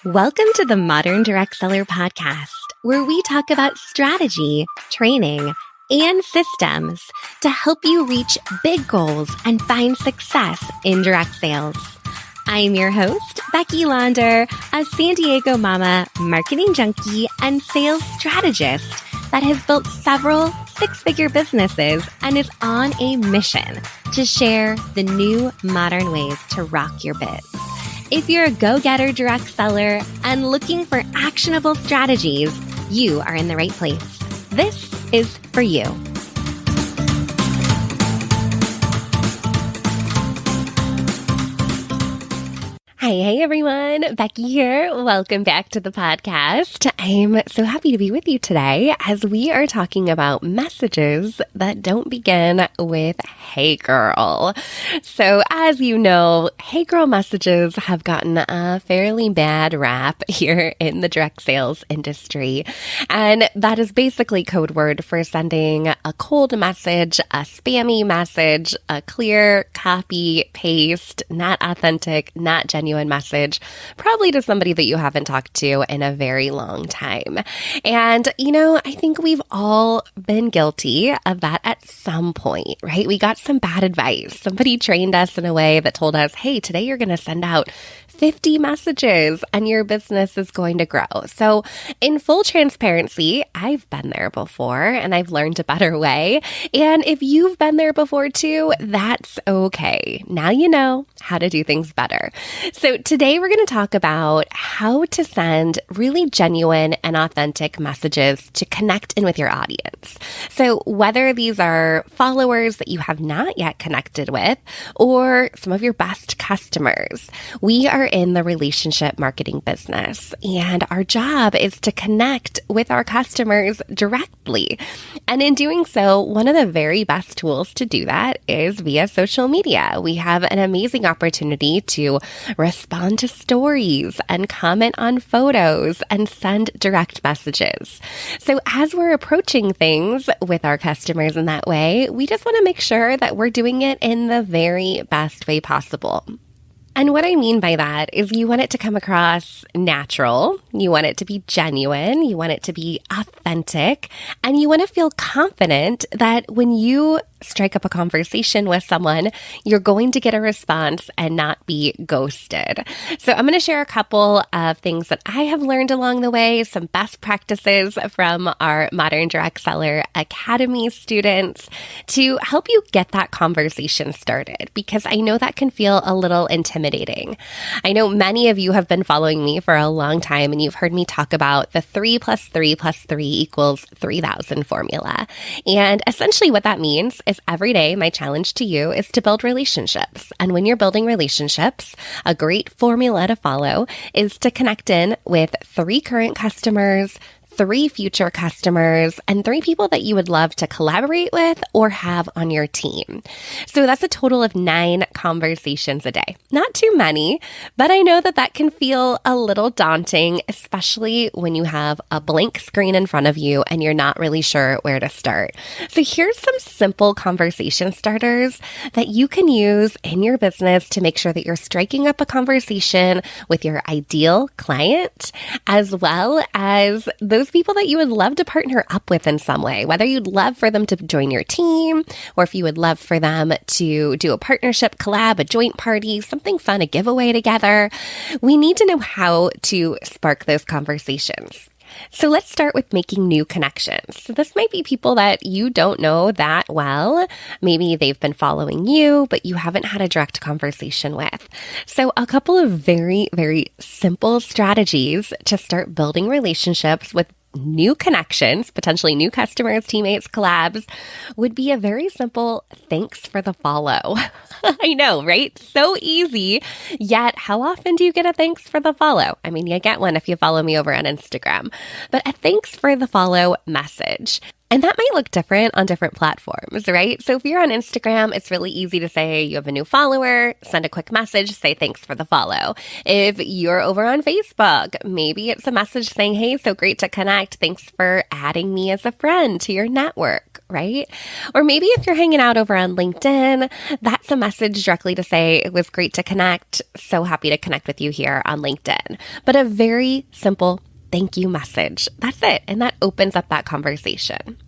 Welcome to the Modern Direct Seller Podcast, where we talk about strategy, training, and systems to help you reach big goals and find success in direct sales. I'm your host, Becky Launder, a San Diego mama, marketing junkie, and sales strategist that has built several six-figure businesses and is on a mission to share the new modern ways to rock your biz. If you're a go-getter direct seller and looking for actionable strategies, you are in the right place. This is for you. Hey everyone, Becky here. Welcome back to the podcast. I'm so happy to be with you today as we are talking about messages that don't begin with "Hey girl." So as you know, "Hey girl" messages have gotten a fairly bad rap here in the direct sales industry. And that is basically code word for sending a cold message, a spammy message, a clear copy, paste, not authentic, not genuine message, probably to somebody that you haven't talked to in a very long time. And, I think we've all been guilty of that at some point, right? We got some bad advice. Somebody trained us in a way that told us, hey, today you're going to send out 50 messages and your business is going to grow. So in full transparency, I've been there before and I've learned a better way. And if you've been there before too, that's okay. Now you know how to do things better. So today we're going to talk about how to send really genuine and authentic messages to connect in with your audience. So whether these are followers that you have not yet connected with or some of your best customers, we are in the relationship marketing business, and our job is to connect with our customers directly. And in doing so, one of the very best tools to do that is via social media. We have an amazing opportunity to respond to stories and comment on photos and send direct messages. So as we're approaching things with our customers in that way, we just want to make sure that we're doing it in the very best way possible. And what I mean by that is you want it to come across natural, you want it to be genuine, you want it to be authentic, and you want to feel confident that when you strike up a conversation with someone, you're going to get a response and not be ghosted. So I'm going to share a couple of things that I have learned along the way, some best practices from our Modern Direct Seller Academy students to help you get that conversation started, because I know that can feel a little intimidating. I know many of you have been following me for a long time and you've heard me talk about the 3 + 3 + 3 = 3,000 formula. And essentially what that means is every day, my challenge to you is to build relationships. And when you're building relationships, a great formula to follow is to connect in with 3 current customers, 3 future customers, and 3 people that you would love to collaborate with or have on your team. So that's a total of 9 conversations a day. Not too many, but I know that that can feel a little daunting, especially when you have a blank screen in front of you and you're not really sure where to start. So here's some simple conversation starters that you can use in your business to make sure that you're striking up a conversation with your ideal client, as well as those people that you would love to partner up with in some way, whether you'd love for them to join your team or if you would love for them to do a partnership, collab, a joint party, something fun, a giveaway together. We need to know how to spark those conversations. So let's start with making new connections. So this might be people that you don't know that well. Maybe they've been following you, but you haven't had a direct conversation with. So a couple of very, very simple strategies to start building relationships with new connections, potentially new customers, teammates, collabs, would be a very simple thanks for the follow. I know, right? So easy. Yet, how often do you get a thanks for the follow? I mean, you get one if you follow me over on Instagram, but a thanks for the follow message. And that might look different on different platforms, right? So if you're on Instagram, it's really easy to say you have a new follower, send a quick message, say thanks for the follow. If you're over on Facebook, maybe it's a message saying, hey, so great to connect. Thanks for adding me as a friend to your network, right? Or maybe if you're hanging out over on LinkedIn, that's a message directly to say, it was great to connect. So happy to connect with you here on LinkedIn. But a very simple thank you message. That's it. And that opens up that conversation.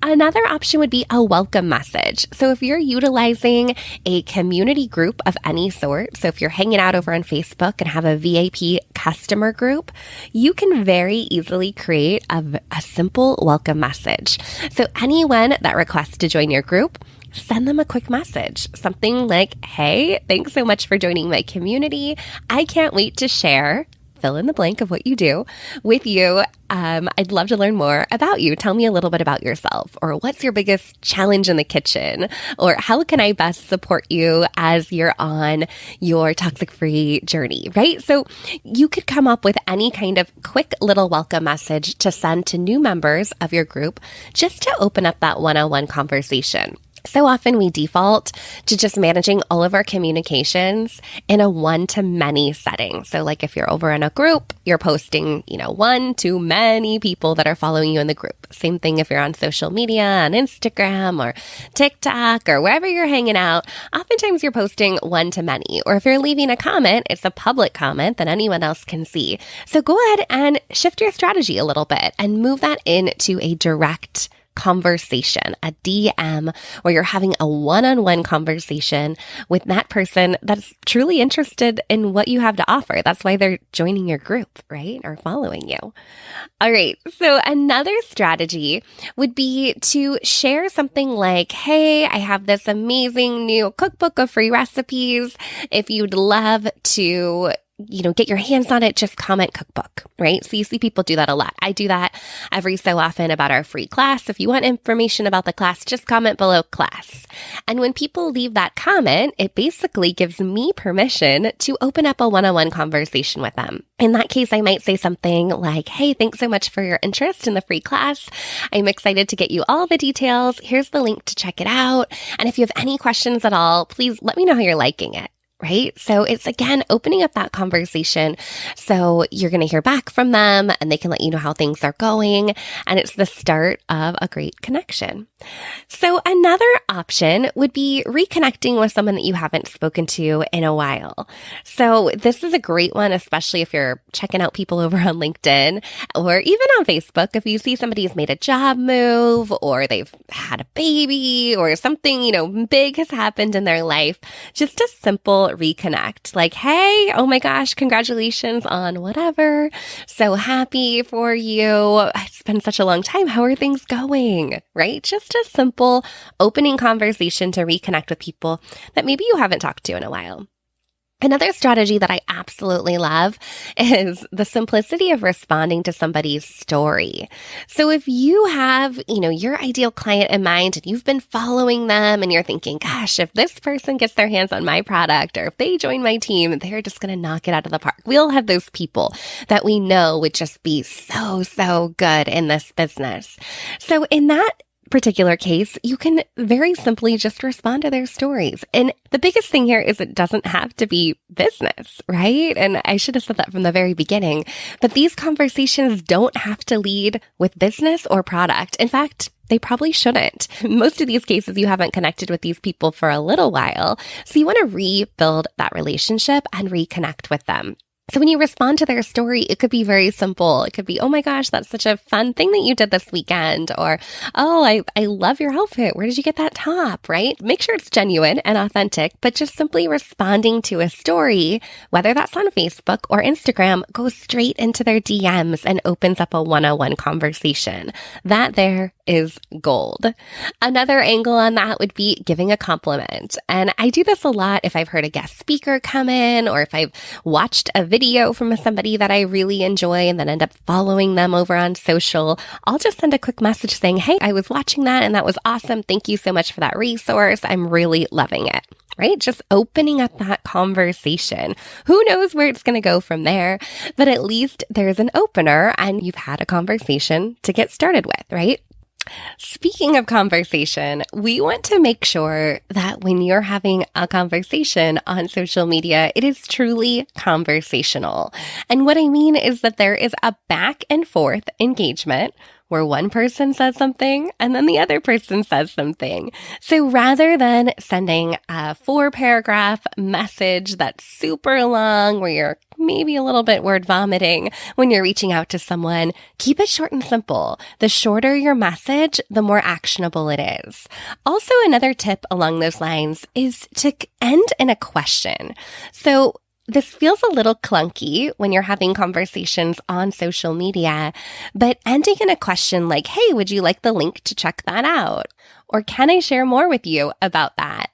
Another option would be a welcome message. So if you're utilizing a community group of any sort, so if you're hanging out over on Facebook and have a VIP customer group, you can very easily create a simple welcome message. So anyone that requests to join your group, send them a quick message. Something like, hey, thanks so much for joining my community. I can't wait to share, fill in the blank of what you do with you. I'd love to learn more about you. Tell me a little bit about yourself, or what's your biggest challenge in the kitchen, or how can I best support you as you're on your toxic-free journey, right? So you could come up with any kind of quick little welcome message to send to new members of your group just to open up that one-on-one conversation. So often we default to just managing all of our communications in a one-to-many setting. So like if you're over in a group, you're posting, one to many people that are following you in the group. Same thing if you're on social media, on Instagram or TikTok or wherever you're hanging out. Oftentimes you're posting one to many. Or if you're leaving a comment, it's a public comment that anyone else can see. So go ahead and shift your strategy a little bit and move that into a direct conversation, a DM, where you're having a one-on-one conversation with that person that's truly interested in what you have to offer. That's why they're joining your group, right? Or following you. All right. So another strategy would be to share something like, hey, I have this amazing new cookbook of free recipes. If you'd love to get your hands on it, just comment cookbook, right? So you see people do that a lot. I do that every so often about our free class. If you want information about the class, just comment below class. And when people leave that comment, it basically gives me permission to open up a one-on-one conversation with them. In that case, I might say something like, hey, thanks so much for your interest in the free class. I'm excited to get you all the details. Here's the link to check it out. And if you have any questions at all, please let me know how you're liking it. Right? So it's, again, opening up that conversation. So you're going to hear back from them and they can let you know how things are going. And it's the start of a great connection. So another option would be reconnecting with someone that you haven't spoken to in a while. So this is a great one, especially if you're checking out people over on LinkedIn or even on Facebook. If you see somebody who's made a job move or they've had a baby or something, big has happened in their life, just a simple reconnect. Like, hey, oh my gosh, congratulations on whatever. So happy for you. It's been such a long time. How are things going? Right? Just a simple opening conversation to reconnect with people that maybe you haven't talked to in a while. Another strategy that I absolutely love is the simplicity of responding to somebody's story. So if you have, your ideal client in mind and you've been following them and you're thinking, gosh, if this person gets their hands on my product or if they join my team, they're just going to knock it out of the park. We all have those people that we know would just be so good in this business. So in that particular case, you can very simply just respond to their stories. And the biggest thing here is it doesn't have to be business, right? And I should have said that from the very beginning, but these conversations don't have to lead with business or product. In fact, they probably shouldn't. Most of these cases, you haven't connected with these people for a little while. So you want to rebuild that relationship and reconnect with them. So when you respond to their story, it could be very simple. It could be, oh my gosh, that's such a fun thing that you did this weekend. Or, oh, I love your outfit. Where did you get that top, right? Make sure it's genuine and authentic, but just simply responding to a story, whether that's on Facebook or Instagram, goes straight into their DMs and opens up a one-on-one conversation. That there is gold. Another angle on that would be giving a compliment. And I do this a lot if I've heard a guest speaker come in or if I've watched a video from somebody that I really enjoy and then end up following them over on social. I'll just send a quick message saying, hey, I was watching that and that was awesome. Thank you so much for that resource. I'm really loving it. Right? Just opening up that conversation. Who knows where it's going to go from there, but at least there's an opener and you've had a conversation to get started with, right? Speaking of conversation, we want to make sure that when you're having a conversation on social media, it is truly conversational. And what I mean is that there is a back and forth engagement where one person says something and then the other person says something. So rather than sending a 4-paragraph message that's super long where you're maybe a little bit word vomiting when you're reaching out to someone, keep it short and simple. The shorter your message, the more actionable it is. Also, another tip along those lines is to end in a question. So this feels a little clunky when you're having conversations on social media, but ending in a question like, hey, would you like the link to check that out? Or can I share more with you about that?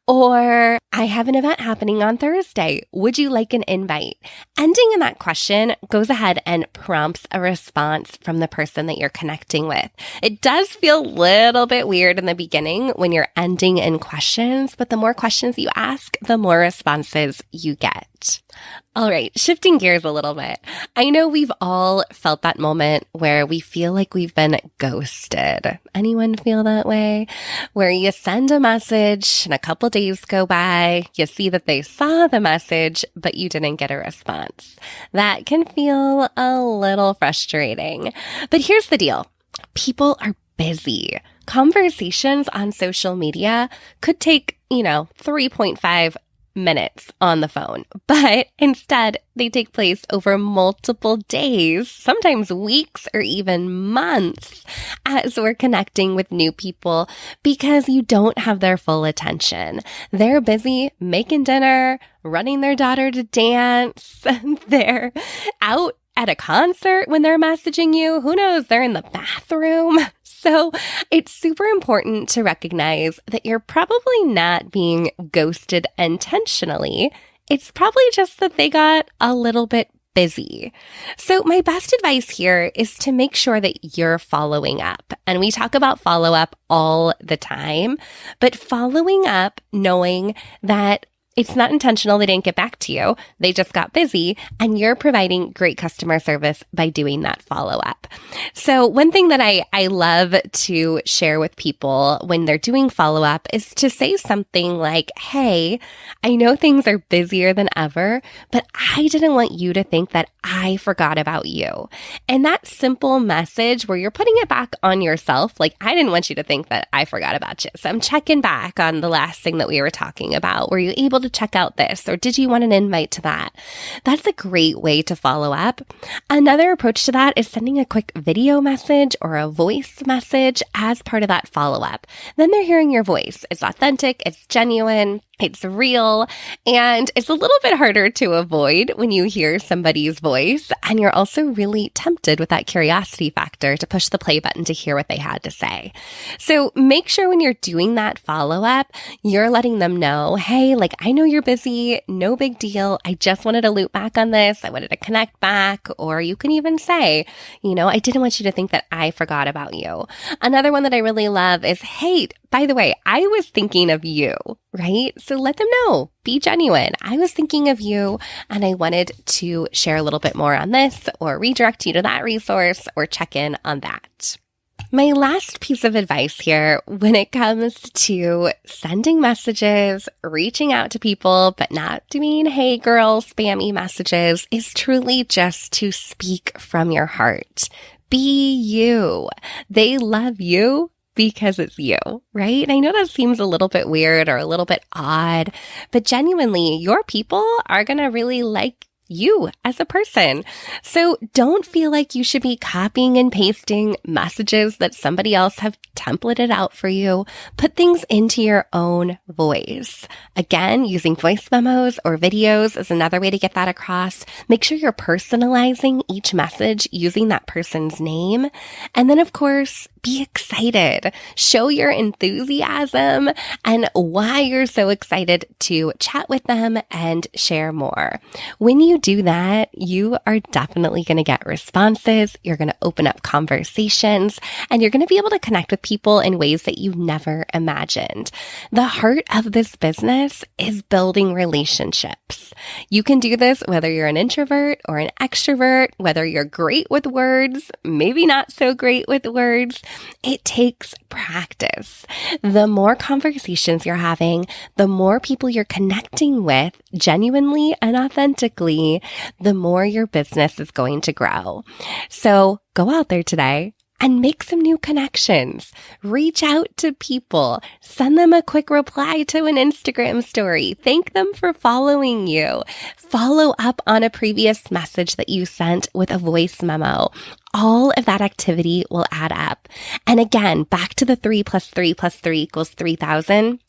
Or I have an event happening on Thursday. Would you like an invite? Ending in that question goes ahead and prompts a response from the person that you're connecting with. It does feel a little bit weird in the beginning when you're ending in questions, but the more questions you ask, the more responses you get. All right, shifting gears a little bit. I know we've all felt that moment where we feel like we've been ghosted. Anyone feel that way? Where you send a message and a couple days go by, you see that they saw the message, but you didn't get a response. That can feel a little frustrating. But here's the deal. People are busy. Conversations on social media could take, 3.5 minutes on the phone, but instead they take place over multiple days, sometimes weeks or even months as we're connecting with new people because you don't have their full attention. They're busy making dinner, running their daughter to dance. They're out at a concert when they're messaging you. Who knows? They're in the bathroom. So it's super important to recognize that you're probably not being ghosted intentionally. It's probably just that they got a little bit busy. So my best advice here is to make sure that you're following up. And we talk about follow up all the time, but following up knowing that it's not intentional. They didn't get back to you. They just got busy, and you're providing great customer service by doing that follow-up. So one thing that I love to share with people when they're doing follow-up is to say something like, hey, I know things are busier than ever, but I didn't want you to think that I forgot about you. And that simple message where you're putting it back on yourself, like, I didn't want you to think that I forgot about you. So I'm checking back on the last thing that we were talking about. Were you able to check out this? Or did you want an invite to that? That's a great way to follow up. Another approach to that is sending a quick video message or a voice message as part of that follow-up. Then they're hearing your voice. It's authentic, it's genuine, it's real, and it's a little bit harder to avoid when you hear somebody's voice, and you're also really tempted with that curiosity factor to push the play button to hear what they had to say. So make sure when you're doing that follow-up, you're letting them know, hey, like, I know you're busy, no big deal. I just wanted to loop back on this. I wanted to connect back. Or you can even say, I didn't want you to think that I forgot about you. Another one that I really love is, hey, by the way, I was thinking of you, right? So let them know, be genuine. I was thinking of you and I wanted to share a little bit more on this or redirect you to that resource or check in on that. My last piece of advice here when it comes to sending messages, reaching out to people, but not doing, hey girl, spammy messages is truly just to speak from your heart. Be you. They love you because it's you, right? And I know that seems a little bit weird or a little bit odd, but genuinely, your people are going to really like you as a person. So don't feel like you should be copying and pasting messages that somebody else have templated out for you. Put things into your own voice. Again, using voice memos or videos is another way to get that across. Make sure you're personalizing each message using that person's name. And then, of course, be excited. Show your enthusiasm and why you're so excited to chat with them and share more. When you do that, you are definitely going to get responses. You're going to open up conversations and you're going to be able to connect with people in ways that you never imagined. The heart of this business is building relationships. You can do this whether you're an introvert or an extrovert, whether you're great with words, maybe not so great with words. It takes practice. The more conversations you're having, the more people you're connecting with genuinely and authentically, the more your business is going to grow. So go out there today and make some new connections. Reach out to people. Send them a quick reply to an Instagram story. Thank them for following you. Follow up on a previous message that you sent with a voice memo. All of that activity will add up. And again, back to the 3 + 3 + 3 = 3,000.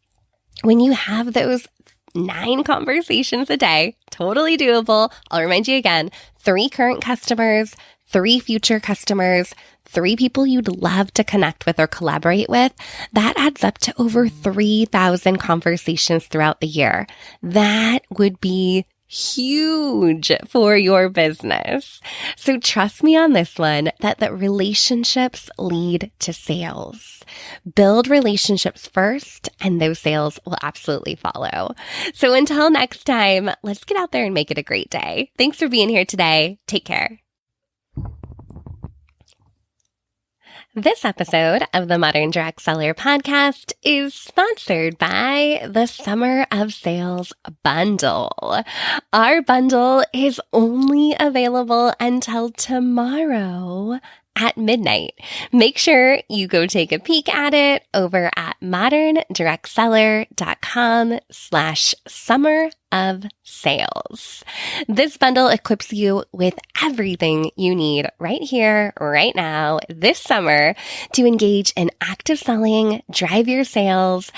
When you have those 9 conversations a day, totally doable. I'll remind you again, 3 current customers, 3 future customers, 3 people you'd love to connect with or collaborate with, that adds up to over 3,000 conversations throughout the year. That would be huge for your business. So trust me on this one, that the relationships lead to sales. Build relationships first, and those sales will absolutely follow. So until next time, let's get out there and make it a great day. Thanks for being here today. Take care. This episode of the Modern Direct Seller Podcast is sponsored by the Summer of Sales Bundle. Our bundle is only available until tomorrow at midnight. Make sure you go take a peek at it over at moderndirectseller.com/summer of sales. This bundle equips you with everything you need right here, right now, this summer to engage in active selling, drive your sales,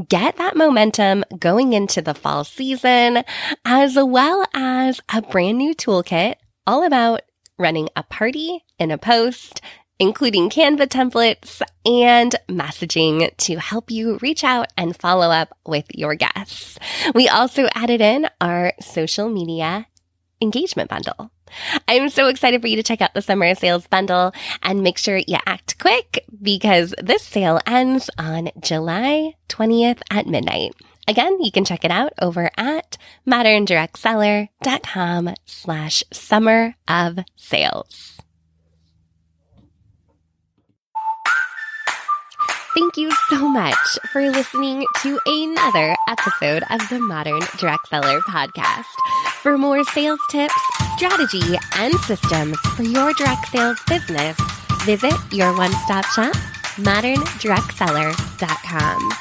get that momentum going into the fall season, as well as a brand new toolkit all about running a party in a post, including Canva templates and messaging to help you reach out and follow up with your guests. We also added in our social media engagement bundle. I'm so excited for you to check out the Summer Sales Bundle, and make sure you act quick because this sale ends on July 20th at midnight. Again, you can check it out over at moderndirectseller.com/summer of sales. Thank you so much for listening to another episode of the Modern Direct Seller Podcast. For more sales tips, strategy, and systems for your direct sales business, visit your one-stop shop, moderndirectseller.com.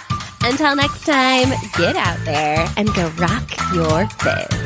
Until next time, get out there and go rock your biz.